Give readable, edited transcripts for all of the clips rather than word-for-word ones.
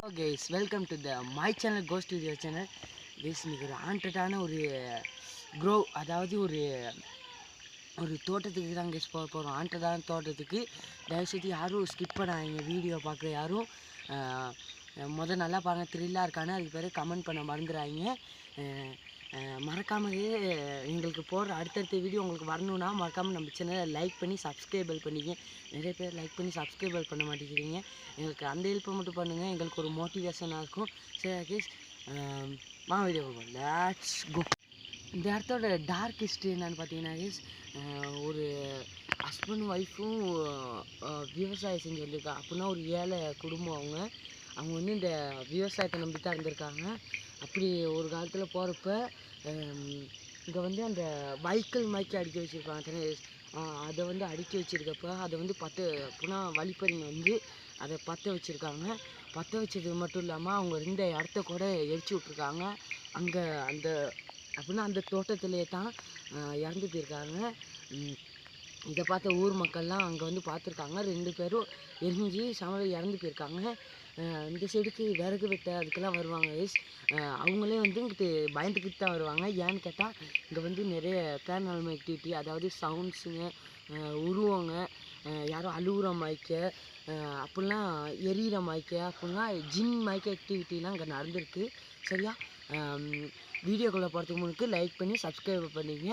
Hello guys, welcome to the my channel Ghost Studio channel. Guys, இன்னைக்கு ஒரு ஆண்டடான ஒரு grow, அதாவது ஒரு தோட்டத்துக்கு தான் guys போக போகிறோம். ஆண்டடான தோட்டத்துக்கு தயவுசெய்து யாரும் ஸ்கிப் பண்ணாதீங்க. வீடியோ பார்க்குற யாரும் நல்லா பாருங்கள், த்ரில்லாக இருக்கானு அதுக்கு பேர் கமெண்ட் பண்ண மறந்துடாதீங்க. மறக்காமல் எங்களுக்கு போடுற அடுத்தடுத்த வீடியோ உங்களுக்கு வரணுன்னா மறக்காமல் நம்ம சேனலை லைக் பண்ணி சப்ஸ்கிரைபல் பண்ணிக்க. நிறைய பேர் லைக் பண்ணி சப்ஸ்கிரைபல் பண்ண மாட்டேங்கிறீங்க. எங்களுக்கு அந்த ஹெல்ப்பை மட்டும் பண்ணுங்கள், எங்களுக்கு ஒரு மோட்டிவேஷனாக இருக்கும். சரி கேஸ், வீடியோ லெட்ஸ் கோ. இந்த இடத்தோட டார்க் ஹிஸ்ட்ரி என்னென்னு பார்த்தீங்கன்னா கேஸ், ஒரு ஹஸ்பண்ட் ஒய்ஃபும் விவசாயம் செஞ்சு வந்திருக்கா. அப்படின்னா ஒரு ஏழை குடும்பம். அவங்க வந்து இந்த விவசாயத்தை நம்பி தான் இருந்திருக்காங்க. அப்படி ஒரு காலத்தில் போகிறப்ப இங்கே வந்து அந்த வைக்கல் மாய்க்கி அடிக்க வச்சுருப்பாங்க. அதை வந்து அடுக்கி வச்சுருக்கப்ப அதை வந்து அப்படின்னா வழிப்பறிங்க வந்து அதை பற்ற வச்சுருக்காங்க. பற்ற வச்சது மட்டும் இல்லாமல் அவங்க இருந்த இடத்த கூட எரிச்சு விட்ருக்காங்க. அங்கே அப்படின்னா அந்த தோட்டத்திலே தான் இறந்து போயிருக்காங்க. இதை பார்த்த ஊர் மக்கள்லாம் அங்கே வந்து பார்த்துருக்காங்க. 2 பேரும் எரிஞ்சு இறந்து போயிருக்காங்க. இந்த சைடுக்கு விறகு வெட்ட அதுக்கெல்லாம் வருவாங்க. அவங்களே வந்து இங்கிட்டு பயந்துக்கிட்டு தான் வருவாங்க. ஏன்னு கேட்டால் இங்கே வந்து நிறைய பேரநார்மல் ஆக்டிவிட்டி, அதாவது சவுண்ட்ஸுங்க, உருவங்க, யாரும் அழுகுற மாய்க்க, அப்படிலாம் எரியிற மாய்க்க, அப்படிலாம் ஜின் மாய்க்க ஆக்டிவிட்டிலாம் இங்கே நடந்திருக்கு. சரியா? வீடியோக்குள்ளே போகிறதுக்கு முன்னுக்கு லைக் பண்ணி சப்ஸ்கிரைப் பண்ணிங்க.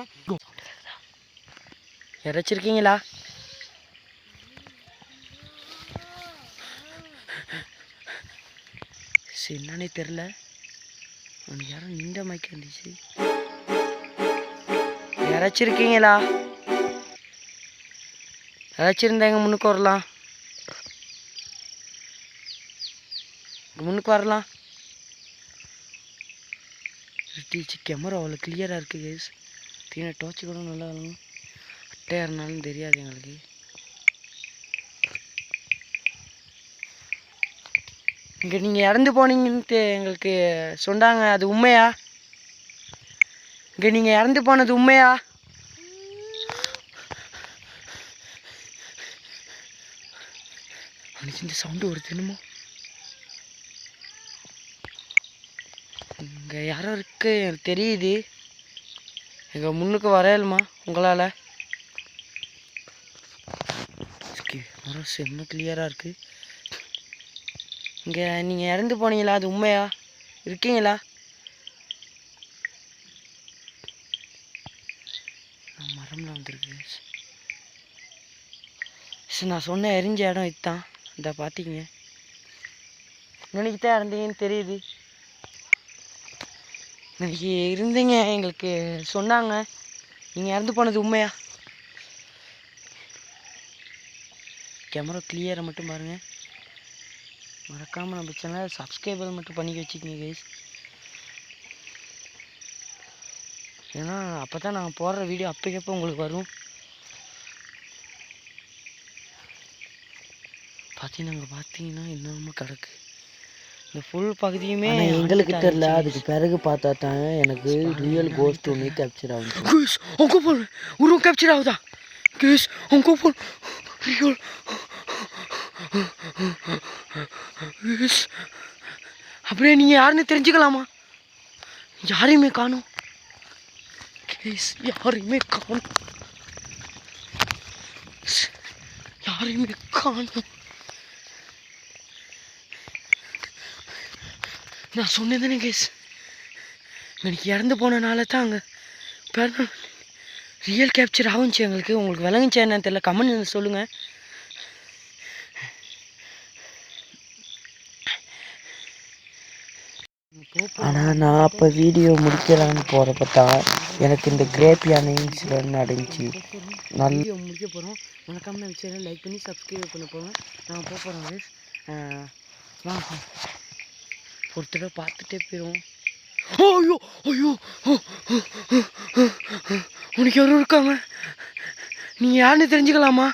இறச்சிருக்கீங்களா? என்னன்னே தெரில, அவனுக்கு யாரும் நின்ற மைக்க இருந்துச்சு. இறச்சிருக்கீங்களா? இறச்சிருந்தாங்க முன்னுக்கு வரலாம், முன்னுக்கு வரலாம். கேமரா அவ்வளோ கிளியராக இருக்குது கேஸ். தீன டோச்சு கூட நல்லா இருக்கும். அட்டையாக இருந்தாலும் தெரியாது எங்களுக்கு. இங்கே நீங்கள் இறந்து போனீங்கன்ட்டு எங்களுக்கு சொன்னாங்க, அது உண்மையா? இங்கே நீங்கள் இறந்து போனது உண்மையா? இந்த சவுண்டு ஒரு தினமோ இங்கே யாரோ இருக்கு எனக்கு தெரியுது. எங்கள் முன்னுக்கு வரையலுமா உங்களால்? மரம் செம்ம கிளியராக இருக்குது. இங்கே நீங்கள் இறந்து போனீங்களா? அது உண்மையா? இருக்கீங்களா? மரம்லாம் வந்துருக்கு. சரி, நான் சொன்ன எரிஞ்ச இடம் இதுதான். இந்த பார்த்திங்க, இன்னைக்கு தான் இறந்தீங்கன்னு தெரியுது. இன்னைக்கு இருந்தீங்க, எங்களுக்கு சொன்னாங்க. நீங்கள் இறந்து போனது உண்மையா? கேமரா கிளியரை மட்டும் பாருங்கள். மறக்காமல் நம்ம சேனலை சப்ஸ்கிரைபர் மட்டும் பண்ணி வச்சுக்கோங்க கைஸ். ஏன்னா அப்போ தான் நான் போடுற வீடியோ அப்போக்கப்போ உங்களுக்கு வரும். பார்த்தீங்கன்னா இன்னமும் கிடக்கு. இந்த ஃபுல் பகுதியுமே எங்களுக்கு தெரியல. அதுக்கு பிறகு பார்த்தா தான் எனக்கு ரியல் கோஸ்ட் ஒன்று கேப்சர் ஆகுது. உங்க போல் உருவம் கேப்சர் ஆகுதா கேஸ்? உங்க போல் ரியல் அப்படியே நீங்கள் யாருன்னு தெரிஞ்சுக்கலாமா? யாரையுமே காணும் கேஸ், யாரையுமே காணும், யாரையுமே காணும். நான் சொன்னேன் தானே கேஸ், எனக்கு இறந்து போனனால தான் அங்கே ரியல் கேப்சர் ஆகுச்சு எங்களுக்கு. உங்களுக்கு விளங்குச்சா என்னன்னு தெரியல, கமெண்ட் சொல்லுங்கள். ஆனால் நான் அப்போ வீடியோ முடிக்கலான்னு போகிறப்ப தான் எனக்கு இந்த கிரேப்பியான இன்சிடென்ட் நடந்துச்சு. நல்ல வீடியோ முடிக்க போகிறோம். மறக்காம நம்ம சேனல் லைக் பண்ணி சப்ஸ்கிரைப் பண்ண போங்க. நான் போகிறோம் கைஸ். ஒரு தடவை பார்த்துட்டே போயிடுவோம். ஐயோ ஐயோ, உனக்கு யாரும் இருக்காங்க, நீங்கள் யாருன்னு தெரிஞ்சுக்கலாமா?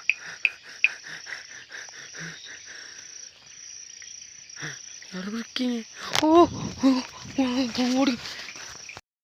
யாரும் இருக்கீங்க? ஓ ஓடி